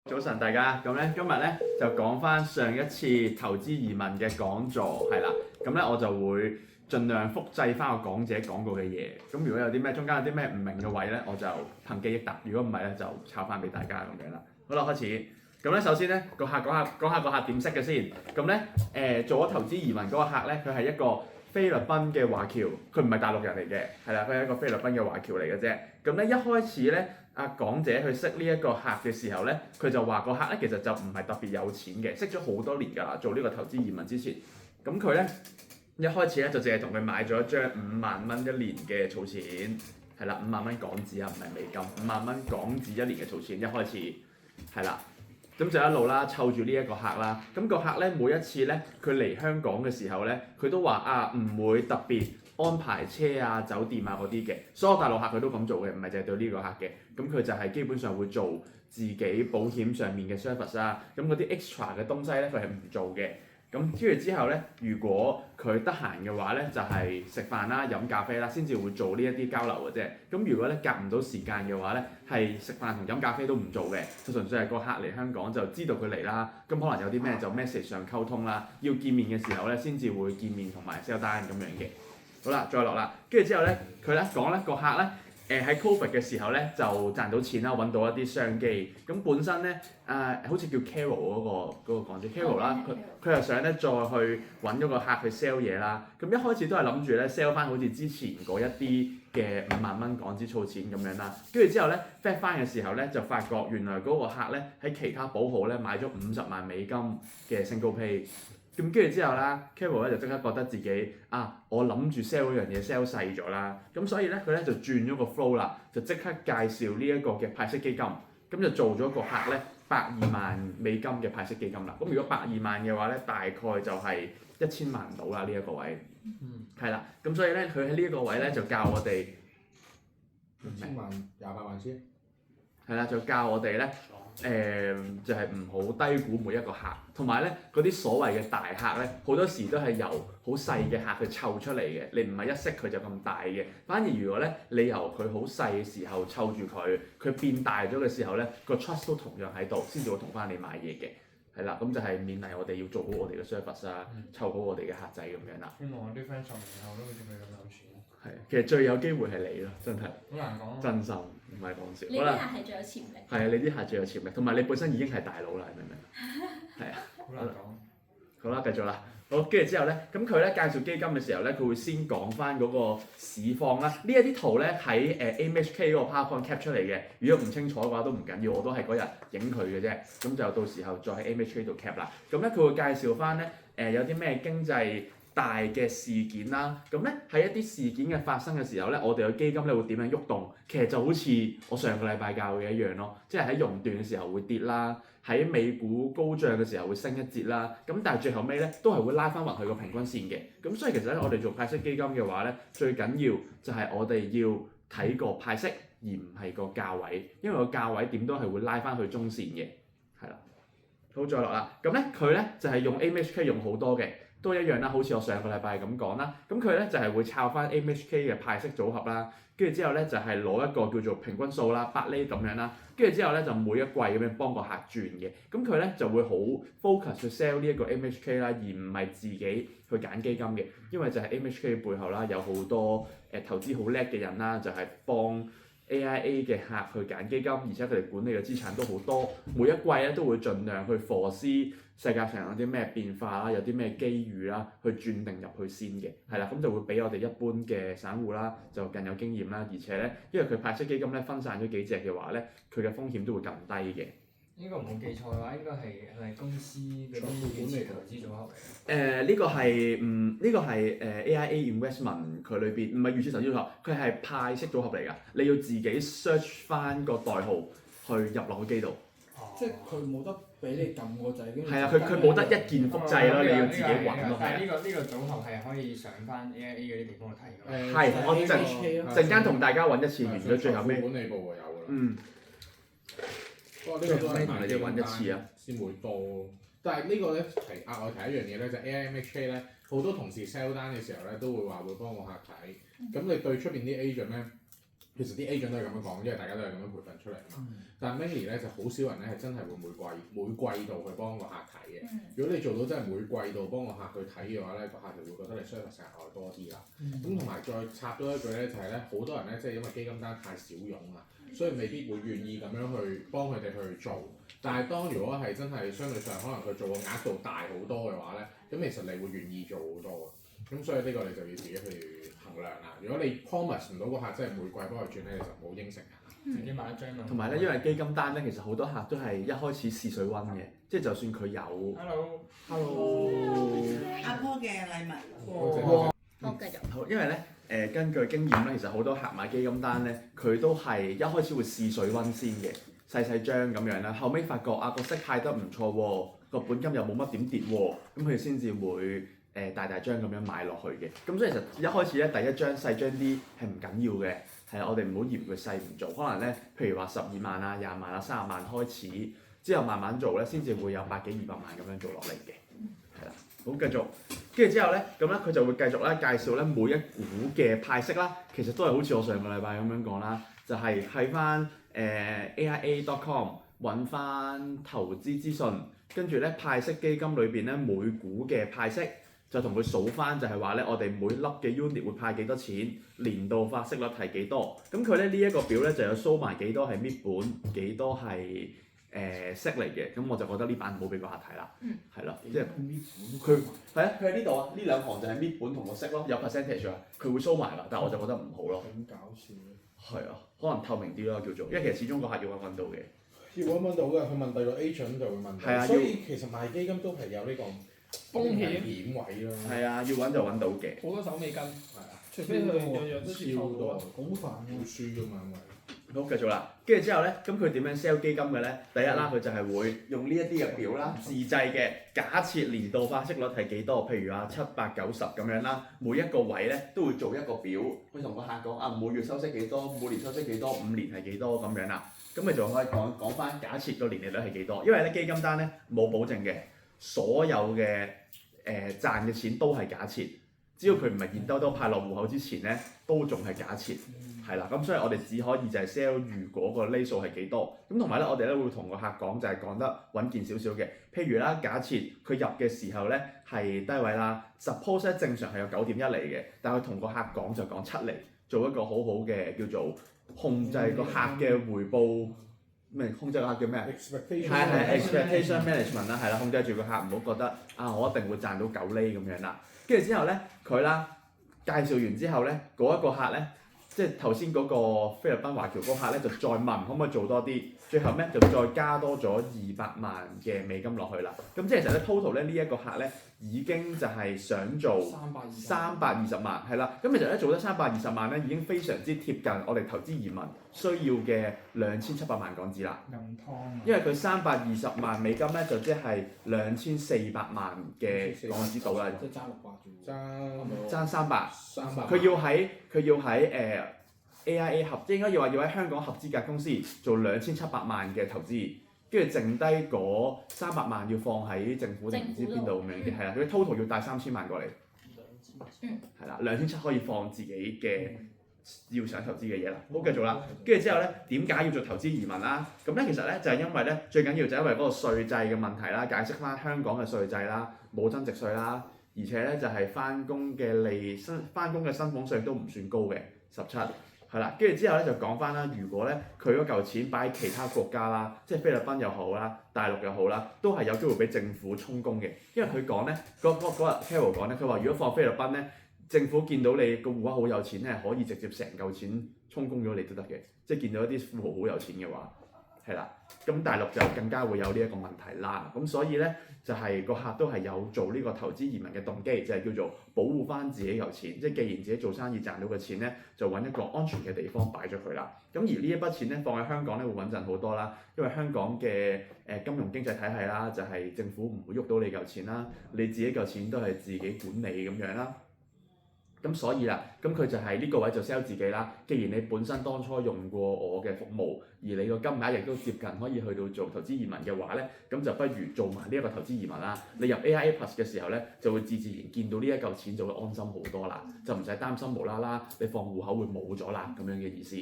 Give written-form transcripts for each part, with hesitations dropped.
早晨大家，咁咧今日咧就講翻上一次投資移民嘅講座，係啦，咁咧我就會盡量複製翻個講者講過嘅嘢，咁如果有啲咩中間有啲咩唔明嘅位咧，我就憑記憶答，如果唔係咧就抄翻俾大家咁樣啦。好啦，開始。咁咧首先咧講下個客點識嘅先，咁咧做咗投資移民嗰個客咧，佢係一個菲律賓嘅華僑，佢唔係大陸人嚟嘅，係啦，佢係一個菲律賓嘅華僑嚟嘅啫。咁咧一開始咧，阿港姐去識呢一個客嘅時候咧，佢就話個客咧其實就唔係特別有錢嘅，識咗好多年㗎啦，做呢個投資移民之前。咁佢咧一開始咧就淨係同佢買咗一張5萬蚊一年嘅儲錢，係啦，5萬蚊港紙啊，唔係美金，5萬蚊港紙一年嘅儲錢，一開始係啦。咁就一路啦，湊住呢一個客啦。咁個客咧每一次咧，佢嚟香港嘅時候咧，佢都話啊唔會特別安排車啊、酒店啊嗰啲嘅。所有大陸客佢都咁做嘅，唔係淨係對呢個客嘅。咁佢就係基本上會做自己保險上面嘅 service 啦。咁嗰啲 extra 嘅東西咧，佢係唔做嘅。咁跟住之後咧，如果佢得閒嘅話咧，就係食飯啦、飲咖啡啦，先至會做呢一啲交流嘅啫。咁如果咧夾唔到時間嘅話咧，係食飯同飲咖啡都唔做嘅，就純粹係個客嚟香港就知道佢嚟啦。咁可能有啲咩就 message 上溝通啦，要見面嘅時候咧，先至會見面同埋 sell 單咁樣嘅。好啦，再落啦，跟住之後咧，佢咧講咧個客咧。喺 Covid 嘅時候咧，就賺到錢啦，揾到一啲商機。咁本身咧，好似叫 Carol 嗰個講者 Carol 啦，佢又想咧再去揾咗個客去 sell 嘢啦。咁一開始都係諗住咧 sell 翻好似之前嗰一啲嘅5萬蚊港紙儲錢咁樣啦。跟住之後咧 fat 翻嘅時候咧，就發覺原來嗰個客咧喺其他保號咧買咗50萬美金嘅 single pay。咁跟住之後啦 Carol 咧就即刻覺得自己我諗住 sell 嗰樣嘢 sell 細咗啦，咁所以咧佢咧就轉咗個 flow 啦，就即刻介紹呢一個嘅派息基金，咁就做咗個客咧120萬美金嘅派息基金啦。咁如果120萬嘅話咧，大概就係1000萬到啦呢一個位，係啦。咁所以咧佢喺呢一個位咧就教我哋1000萬28萬先，係啦，就教我哋咧。就係唔好低估每一個客，同埋咧嗰啲所謂嘅大客咧，好多時都係由好細嘅客去湊出嚟嘅，你唔係一識佢就咁大嘅。反而如果咧你由佢好細嘅時候湊住佢，佢變大咗嘅時候咧，個 trust 都同樣喺度，先至會同翻你買嘢嘅。係啦，咁就係勉勵我哋要做好我哋嘅 service 啊，湊好我哋嘅客仔咁樣啦。希望我啲 friend 10年後都好似佢咁有錢。係，其實最有機會係你咯，真係。好難講。真心唔係講笑。你啲客係最有潛力。係啊，你啲客最有潛力，同埋你本身已經係大佬啦，明唔明？係啊。好難講。好啦，繼續啦。好，跟住之後咧，咁佢咧介紹基金嘅時候咧，佢會先講翻嗰個市況啦。呢一啲圖咧喺AMHK 嗰個 PowerPoint cap 出嚟嘅，如果唔清楚嘅話都唔緊要，我都係嗰日影佢嘅啫。咁就到時候再喺 AMHK 度 cap 啦。咁咧佢會介紹翻咧有啲咩經濟大嘅事件啦，咁咧喺一啲事件嘅發生嘅時候咧，我哋嘅基金咧會點樣喐動？其實就好似我上個禮拜教嘅一樣咯，即係喺熔斷嘅時候會跌啦，喺美股高漲嘅時候會升一截啦，咁但係最後尾咧都係會拉翻勻去個平均線嘅。咁所以其實咧我哋做派息基金嘅話咧，最緊要就係我哋要睇個派息而唔係個價位，因為個價位點都係會拉翻去中線嘅，係啦。好，再落啦，咁咧佢咧就係用 AMHK 用好多嘅。都一樣啦，好似我上個禮拜咁講啦，咁佢咧就係會抄翻 AMHK 嘅派息組合啦，跟住之後咧就係攞一個叫做平均數啦，8厘咁樣啦，跟住之後咧就每一季咁樣幫個客轉嘅，咁佢咧就會好 focus 去 sell 呢一個 AMHK 啦，而唔係自己去揀基金嘅，因為就係 AMHK 背後啦有好多投資好叻嘅人啦，就係幫AIA 嘅客去揀基金，而且佢哋管理嘅資產都好多，每一季咧都會盡量去 foresee世界上有啲咩變化啦，有啲咩機遇啦，去轉定入去先嘅，係啦，咁就會比我哋一般嘅散戶啦就更有經驗啦，而且咧，因為佢派息基金咧分散咗幾隻嘅話咧，佢嘅風險都會更低嘅。應該唔冇記錯嘅話，應該係咪公司嗰啲管理投資組合嚟嘅？呢個係AIA Investment 佢裏邊唔係預設投資組合，佢係派息組合嚟㗎。你要自己 search 翻個代號去入落個機度。即係佢冇得俾你撳個掣，跟住係啊，佢冇得一鍵複製咯，你要自己揾咯。但係呢個組合係可以上翻 AIA 嗰啲地方去睇㗎。係，我陣間同大家揾一次，完咗最後尾。管理部有㗎啦。嗯。不過呢個都係你哋揾一次啊，先會多。但係呢個咧額外提一樣嘢咧，就 AMHK 咧，好多同事 sell 單嘅時候咧，都會話會幫個客睇。咁你對出邊啲 agent 咧，其實啲 agent 都係咁樣講，因為大家都係咁樣培訓出嚟嘛。但係 mainly 咧就好少人咧係真係會每季度去幫個客睇嘅。如果你做到真係每季度幫個客去睇嘅話咧，個客就會覺得你 service 額外多啲啦。咁同埋再插多一句咧，就係咧好多人咧即係因為基金單太少用啦，所以未必會願意咁樣去幫佢哋去做。但係當如果係真係相對上可能佢做個額度大好多嘅話咧，咁其實你會願意做好多嘅。咁所以呢個你就要自己去衡量啦。如果你 promise 唔到個客真係每季幫佢轉咧，你就唔好應承人啦。自己買一張同埋咧，因為基金單咧，其實好多客都係一開始試水溫嘅，即係就算佢有 Hello，阿婆嘅禮物。哇好，繼續。好，因為咧根據經驗咧，其實好多客買基金單咧，佢都係一開始會試水溫先嘅，細張咁樣啦。後尾發覺啊個息派得唔錯喎，個本金又冇乜點跌喎，咁佢先至會大張咁樣買落去嘅。咁所以其實一開始咧，第一張細張啲係唔緊要嘅，係我哋唔好嫌佢細唔做。可能咧，譬如話12萬啊、20萬啊、30萬開始，之後慢慢做咧，先至會有100幾200萬咁樣做落嚟嘅。係啦，好繼續，跟住之後咧，咁咧佢就會繼續咧介紹咧每一股嘅派息啦。其實都係好似我上個禮拜咁樣講啦，就係喺翻AIA.com 揾翻投資資訊，跟住咧派息基金裏邊咧每股嘅派息。就同佢數翻，就係話咧，我哋每粒嘅 unit 會派幾多錢，年度發息率係幾多。咁佢咧呢一個表咧就有 show 埋幾多係搣本，幾多係息嚟嘅。咁我就覺得呢版唔好俾個客睇啦。係啦，即係佢係啊，佢喺呢度啊，呢兩行就係搣本同個息咯，有 percentage 啊，佢會 show 埋㗎，但係我就覺得唔好咯。咁搞笑嘅。係啊，可能透明啲咯叫做，因為其實始終個客要揾到嘅。要揾到嘅，佢問第二個 agent 就會問到。係啊所以其實賣基金都係有呢個風險險位咯。係啊，要揾就揾到嘅。好多手尾跟，係啊，除非佢樣樣都接超多，錯到啊。好煩嘅。輸㗎嘛，因為。好，繼續啦。跟住之後咧，咁佢點樣 sell 基金嘅咧？第一啦，佢就係會用呢一啲嘅表啦，自製嘅。假設年度發息率係幾多？譬如話7、8、90咁樣啦，每一個位咧都會做一個表，去同個客講啊，每月收息幾多，每年收息幾多，5年係幾多咁樣啦。咁咪就可以講翻假設個年利率係幾多？因為咧基金單咧冇保證嘅，所有嘅賺嘅錢都係假設，只要佢唔係現兜兜派落戶口之前咧，都仲係假設。係啦，咁所以我哋只可以就係 sell 如果個厘數係幾多，咁同埋咧我哋咧會同個客講就係講得穩健少少嘅，譬如啦，假設佢入嘅時候咧係低位啦 ，suppose 咧正常係有9.1厘嘅，但係佢同個客講就講7厘，做一個好好嘅叫做控制個客嘅回報，咩控制個客叫咩？ expectation management 啦，係啦，控制住個客唔好覺得啊我一定會賺到9厘咁樣啦，跟住之後咧佢啦介紹完之後咧嗰一個客咧。即係頭先嗰個菲律賓華僑嗰客咧，就再問可唔可以做多啲，最後咧就再加多咗200萬嘅美金落去啦。咁即係其實咧 total 咧呢一個客咧已經就係想做320萬，係啦。咁其實咧做得320萬咧已經非常之貼近我哋投資移民需要嘅2700萬港紙啦。因為佢320萬美金咧就即係2400萬嘅港紙到啦。即係爭600啫喎。爭300， 300。佢要喺AIA 合，即係應該要喺香港合資格公司做2700萬嘅投資，跟住剩低嗰300萬要放喺政府定唔知邊度咁樣嘅，係啦，佢 total 要帶3000萬過嚟，係啦，2700可以放自己嘅要想投資嘅嘢啦。好，繼續啦，跟住之後咧點解要做投資移民啦？咁咧其實咧就係因為咧最緊要就係因為嗰個稅制嘅問題啦，解釋翻香港嘅稅制啦，冇增值稅啦，而且咧就係翻工嘅翻工嘅薪俸稅都唔算高嘅17。係啦，跟住之後咧就講翻啦，如果咧佢嗰嚿錢擺喺其他國家啦，即係菲律賓又好啦，大陸又好啦，都係有機會俾政府充公嘅。因為佢講咧，嗰日 Carol 講咧，佢話如果放菲律賓咧，政府見到你個戶口好有錢咧，可以直接成嚿錢充公咗你都得嘅。即係見到一啲富豪好有錢嘅話，係啦。咁大陸就更加會有呢一個問題啦。咁所以咧就係個客都係有做呢個投資移民嘅動機，就係叫做保護翻自己嚿錢。即係既然自己做生意賺到嘅錢咧，就揾一個安全嘅地方擺咗佢啦。咁而呢一筆錢咧放喺香港咧會穩陣好多啦，因為香港嘅金融經濟體系啦，就係政府唔會喐到你嚿錢啦，你自己嚿錢都係自己管理咁樣啦。咁所以啦，咁佢就係呢個位就 sell 自己啦。既然你本身當初用過我嘅服務，而你個金額亦都接近可以去到做投資移民嘅話咧，咁就不如做埋呢一個投資移民啦。你入 AIA Plus 嘅時候咧，就會自然見到呢一嚿錢就會安心好多啦，就唔使擔心無啦啦你放戶口會冇咗啦咁樣嘅意思。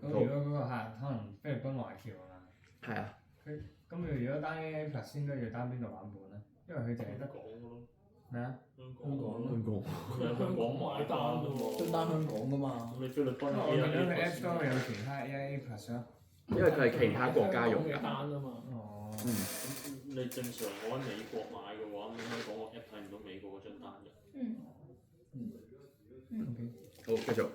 咁如果嗰個客可能菲律賓華僑啊嘛，係啊，咁佢如果單 AA Plus 應該要單邊個版本咧？因為佢淨係得講咯，咩啊？香港咯，香港香港買單㗎喎，單單香港噶嘛。咁你菲律賓我見到佢 AA App Store 有其他 AA Plus 咯。因為佢係其他國家用嘅㗎。單啊嘛。哦。咁你正常我喺美國買嘅話，咁香港個 app 睇唔到美國嗰張單嘅。好，繼續。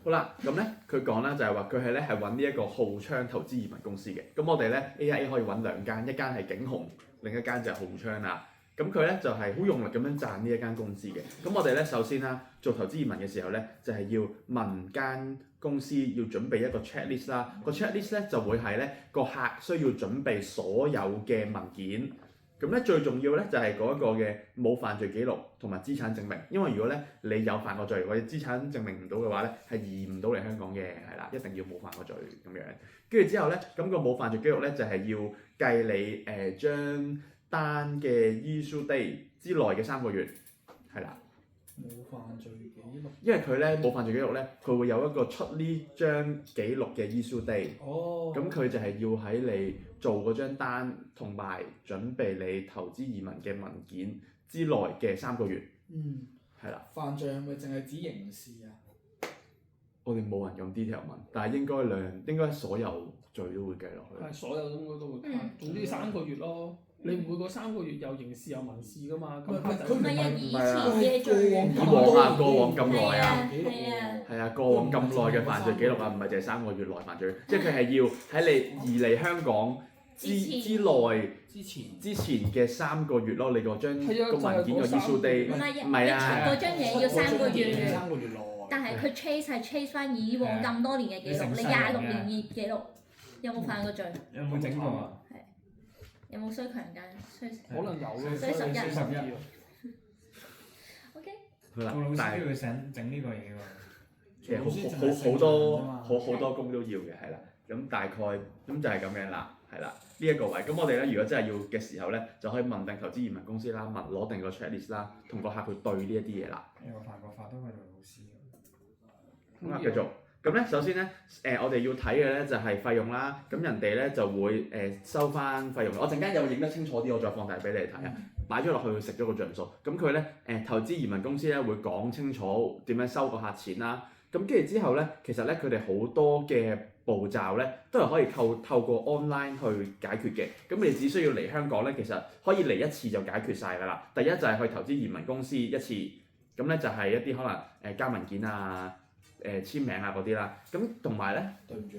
好啦，咁咧佢講咧就係話佢係咧係揾呢一個浩昌投資移民公司嘅。咁我哋咧 AIA 可以揾兩間，一間係景鴻，另一間就係浩昌啦。咁佢咧就係好用力咁樣讚呢一間公司嘅。咁我哋咧首先啦，做投資移民嘅時候咧，就係要問間公司要準備一個 checklist 啦。個 checklist 咧就會係咧個客需要準備所有嘅文件。咁咧最重要咧就係嗰一個嘅冇犯罪記錄同埋資產證明，因為如果咧你有犯過罪或者資產證明唔到嘅話咧，係移唔到嚟香港嘅，係啦，一定要冇犯過罪咁樣。跟住之後咧，咁個冇犯罪記錄咧就係要計你張單嘅 issue date 之內嘅3個月，係啦。冇犯罪記錄。因為佢咧冇犯罪記錄咧，佢會有一個出呢張記錄嘅 issue date。哦。咁佢就係要喺你做嗰張單同埋準備你投資移民嘅文件之內嘅3個月。嗯。係啦。犯罪係咪淨係指刑事啊？我哋冇人咁 detail 問，但係應該所有罪都會計落去。係所有應該都會判，總之3個月咯。你唔會嗰3個月有刑事有民事噶嘛？咁唔係啊，以前嘅罪過往咁耐啊，係啊，係啊，過往咁耐嘅犯罪記錄啊，唔係淨係3個月內犯罪，即係佢係要喺你移嚟香港之內之前嘅3個月咯，你嗰張個文件個 issue date 唔係唔係啊，嗰張嘢要3個月， 3個月內。但係佢 trace 翻以往咁多年嘅記錄，你26年嘅記錄有冇犯過罪？有冇整過啊？有冇衰強姦？可能有咯，衰11衰11 OK。係啦個老，師但係都要整呢個嘢喎。其實好多工都要嘅，係啦。咁大概咁就係咁樣啦，係啦。呢一個位，咁我哋咧如果真係要嘅時候咧，就可以問定投資移民公司啦，攞定個 checklist 啦，同個客去對呢一啲嘢啦。有犯過法都可以做老師嘅。咁啊，繼續。咁咧，首先咧，我哋要睇嘅咧就係費用啦。咁人哋咧就會收翻費用。我陣間有影得清楚啲，我再放大俾你哋睇啊。擺咗落去食咗個帳數。咁佢咧投資移民公司咧會講清楚點樣收個客錢啦。咁跟住之後咧，其實咧佢哋好多嘅步驟咧都係可以透過 online 去解決嘅。咁你只需要嚟香港咧，其實可以嚟一次就解決晒㗎啦。第一就係去投資移民公司一次，咁咧就係一啲可能交文件啊。簽名啊嗰啲啦，咁同埋咧，對唔住，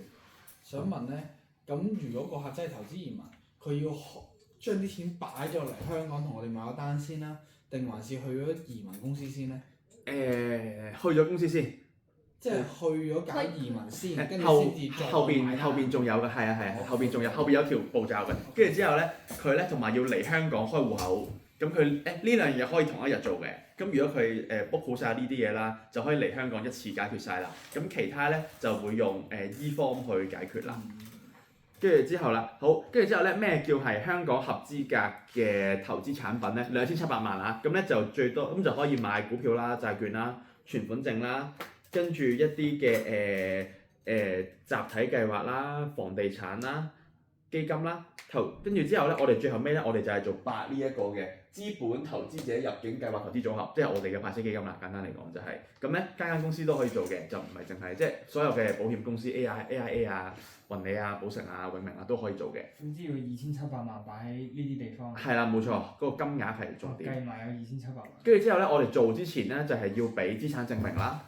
想問咧，咁如果個客真係投資移民，佢要將啲錢擺咗落嚟香港同我哋買個單先啦，定還是去咗移民公司先咧？去咗公司先，即係去咗搞移民先，跟住後先至再後買單。邊仲有嘅，係啊，後邊仲有條步驟嘅，跟住之後咧，佢咧同埋要嚟香港開戶口，咁佢呢兩樣嘢可以同一日做嘅。咁如果佢book 好晒呢啲嘢啦，就可以嚟香港一次解決晒啦。咁其他咧就會用e-form 去解決啦。跟住之後啦，好，跟住之後咧咩叫係香港合資格嘅投資產品咧？2700萬啊，咁咧就最多咁就可以買股票啦、債券啦、存款證啦，跟住一啲嘅集體計劃啦、房地產啦、基金啦，跟住之後咧，我哋最後尾咧，我哋就係做8呢一個嘅資本投資者入境計劃投資組合，即係我哋嘅派息基金啦。簡單嚟講就係咁咧，間公司都可以做嘅，就唔係淨係即係所有嘅保險公司 AIA 啊、雲理啊、寶城啊、永明啊都可以做嘅。總之要2700萬擺喺呢啲地方。係啦，冇錯，嗰個金額係重點。計埋有2700萬。跟住之後咧，我哋做之前咧就係要俾資產證明啦。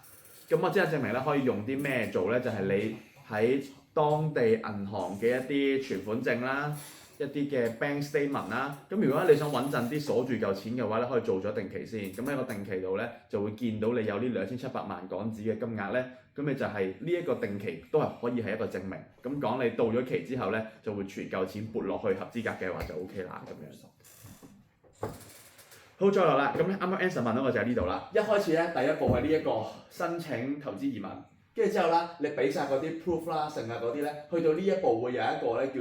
咁個資產證明咧可以用啲咩做咧？就係你喺當地銀行嘅一啲存款證啦，一啲嘅 bank statement 啦。咁如果你想穩陣啲鎖住嚿錢嘅話咧，可以做咗定期先。咁喺個定期度咧就會見到你有呢2700萬港紙嘅金額咧，咁你就係呢一個定期都係可以係一個證明。咁講你到咗期之後咧，就會存嚿錢撥落去合資格嘅話就 OK 啦咁樣。好，再落啦。咁啱啱 Anson 問到我就喺呢度啦。一開始咧第一步係呢一個申請投資移民。跟住之後啦，你俾晒嗰啲 proof 啦、剩啊嗰啲咧，去到呢一步會有一個咧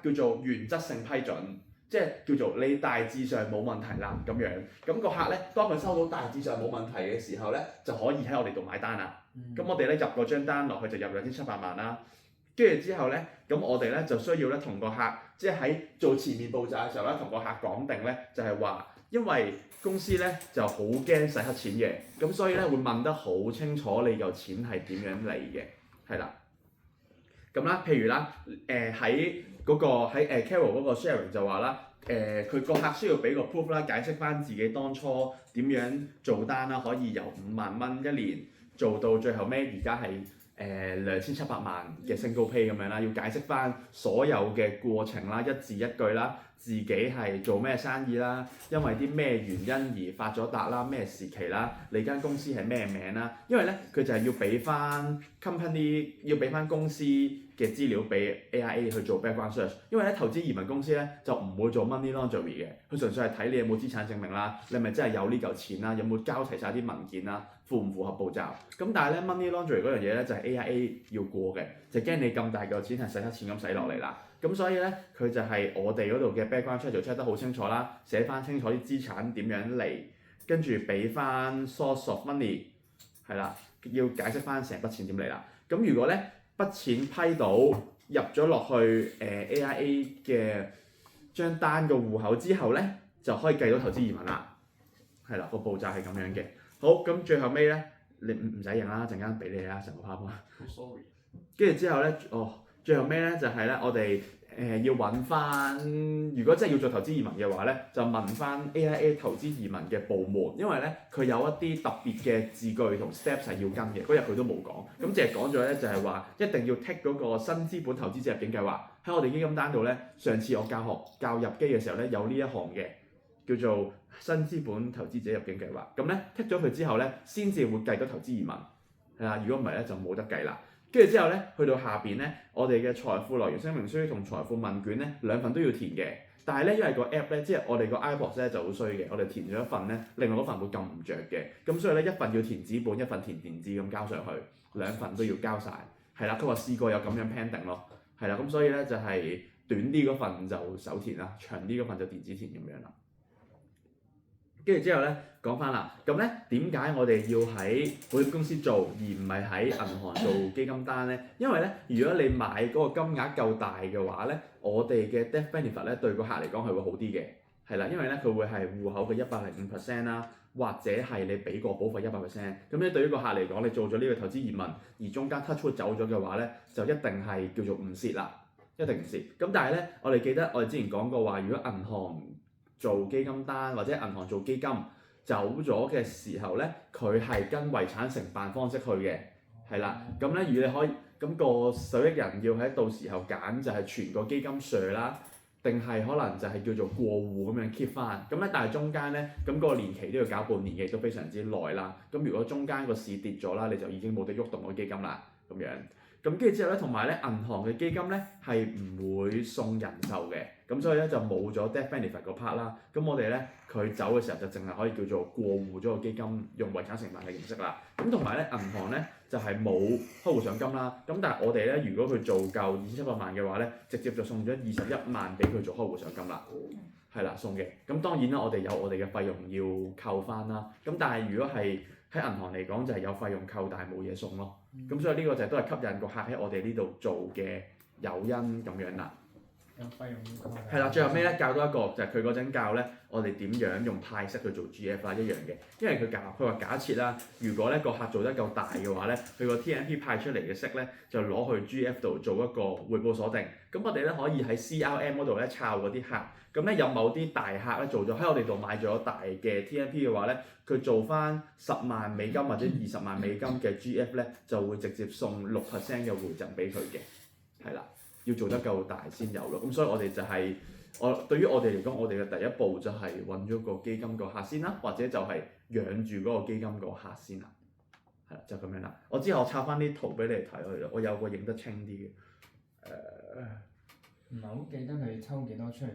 叫做原則性批准，即係叫做你大致上冇問題啦咁樣。咁個客咧，當佢收到大致上冇問題嘅時候咧，就可以喺我哋度買單啦。咁我哋咧入嗰張單落去就入2700萬啦。跟住之後咧，咁我哋咧就需要咧同個客，即係喺做前面步驟嘅時候咧，同個客講定咧，就係話，因為公司咧就好驚洗黑錢嘅，咁所以咧會問得好清楚你嚿錢係點樣嚟嘅，係啦。咁啦，譬如啦，喺嗰個喺Carol 嗰個 sharing 就話啦，佢個客需要俾個 proof 啦，解釋翻自己當初點樣做單啦，可以由5萬蚊一年做到最後尾而家係2700萬嘅 single pay 咁樣啦，要解釋翻所有嘅過程啦，一字一句啦，自己係做咩生意啦，因為啲咩原因而發咗達啦，咩時期啦，你間公司係咩名啦，因為咧佢就係要俾翻 company 要俾翻公司嘅資料俾 AIA 去做 background search， 因為咧投資移民公司咧就唔會做 money laundering 嘅，佢純粹係睇你有冇資產證明啦，你係咪真係有呢嚿錢啦，有冇交齊晒啲文件啦，符唔符合步驟？咁但係咧 money laundering 嗰樣嘢咧就係 AIA 要過嘅，就驚你咁大嚿錢係洗黑錢咁洗落嚟啦。咁所以咧佢就係我哋嗰度嘅 background check 就 check 得好清楚啦，寫翻清楚啲資產點樣嚟，跟住俾翻 source of money 係啦，要解釋翻成筆錢點嚟啦。咁如果咧筆錢批到入咗落去AIA 嘅張單個戶口之後咧，就可以計到投資移民啦。係啦，個步驟係咁樣嘅。好，咁最後尾咧，你唔使認啦，陣間俾你啦，成個 PowerPoint。跟住之後咧，最後尾咧就係咧，我哋要揾翻，如果真係要做投資移民嘅話咧，就問翻 AIA 投資移民嘅部門，因為咧佢有一啲特別嘅字句同 steps 係要跟嘅，嗰日佢都冇講，咁淨係講咗咧就係話一定要 tick 嗰個新資本投資者入境計劃，喺我哋基金單度咧，上次我教入機嘅時候咧有呢一行嘅，叫做新資本投資者入境計劃，咁咧 tick 咗佢之後咧，先至會計到投資移民，係啦，如果唔係咧就冇得計啦。跟住之後咧，去到下邊咧，我哋嘅財富來源聲明書同財富問卷咧兩份都要填嘅。但係咧，因為個 app 咧，即係我哋個 iPod 咧就好衰嘅，我哋填咗一份咧，另外嗰份會撳唔着嘅。咁所以咧，一份要填紙本，一份填電子咁交上去，兩份都要交晒。係啦，佢話試過有咁樣 pending 咯。係啦，咁所以咧就係短啲嗰份就手填啦，長啲嗰份就電子填咁樣啦。跟住之後咧，講翻啦，咁咧點解我哋要喺保險公司做，而唔係喺銀行做基金單咧？因為咧，如果你買嗰個金額夠大嘅話咧，我哋嘅 death benefit 咧對個客嚟講係會好啲嘅，係啦，因為咧佢會係戶口嘅105%啦，或者係你俾個保費100%。咁咧對於個客嚟講，你做咗呢個投資移民，而中間 touch wood 走咗嘅話咧，就一定係叫做唔蝕啦，一定唔蝕。咁但係咧，我哋記得我哋之前講過話，如果銀行做基金單或者銀行做基金走咗嘅時候咧，佢係跟遺產承辦方式去嘅，係啦。咁咧，如果你可以咁個受益人要喺到時候揀就係全個基金 share 啦，定係可能就係叫做過戶咁樣 keep 翻。咁咧，但係中間咧，咁個年期都要搞半年嘅，都非常之耐啦。咁如果中間個市跌咗啦，你就已經冇得喐動個基金啦，咁樣。咁跟住之後咧，同埋咧銀行嘅基金咧係唔會送人壽嘅，咁所以咧就冇咗 death benefit 個 part 啦。咁我哋咧佢走嘅時候就淨係可以叫做過戶咗個基金，用遺產承辦嘅形式啦。咁同埋咧銀行咧就係冇開戶賞金啦。咁但係我哋咧如果佢做夠2700萬嘅話咧，直接就送咗21萬俾佢做開戶賞金啦。係啦，送嘅。咁當然啦，我哋有我哋嘅費用要扣翻啦。咁但係如果係喺銀行嚟講就係有費用扣，但係冇嘢送咯。咁所以呢個就都係吸引個客喺我哋呢度做嘅誘因咁樣啦。有費用要扣。係啦，最後尾咧教多一個就係佢嗰陣教咧，我哋點樣用派息去做 GF 啦，一樣嘅。因為佢話假設啦，如果咧個客做得夠大嘅話咧，佢個 TNP 派出嚟嘅息咧就攞去 GF 度做一個回報鎖定。咁我哋咧可以喺 CRM 嗰度咧抄嗰啲客。咁咧有某啲大客咧做咗喺我哋度買咗大嘅 TNP 嘅話咧，佢做翻10萬美金或者20萬美金嘅 GF 咧，就會直接送6% 嘅回贈俾佢嘅，係啦，要做得夠大先有咯。咁所以我哋就係、對於我哋嚟講，我哋嘅第一步就係揾咗個基金個客先啦，或者就係養住嗰個基金個客先啦，係啦，就咁樣啦。我之後插翻啲圖俾你睇去啦，我有個影得清啲嘅，唔係好記得佢抽幾多出嚟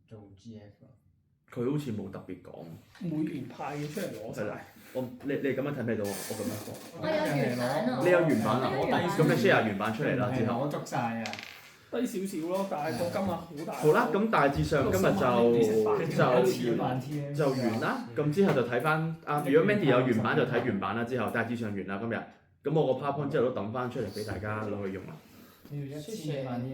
做 GF 啊？佢好似冇特別講。每年派嘅出嚟攞係啦，你咁樣睇唔睇到啊？我咁樣講。我有原版啊！你有原版啊？我有原版咁你 share 原版出嚟啦，之後。我捉晒啊！低少少咯，但係個金額好大。好啦，咁大致上今日就完啦。咁之後就睇翻啊，如果 Mandy 有原版就睇原版啦。之後大致上完啦，今日咁我個 PowerPoint 之後都抌翻出嚟俾大家攞去用啦。你要1000萬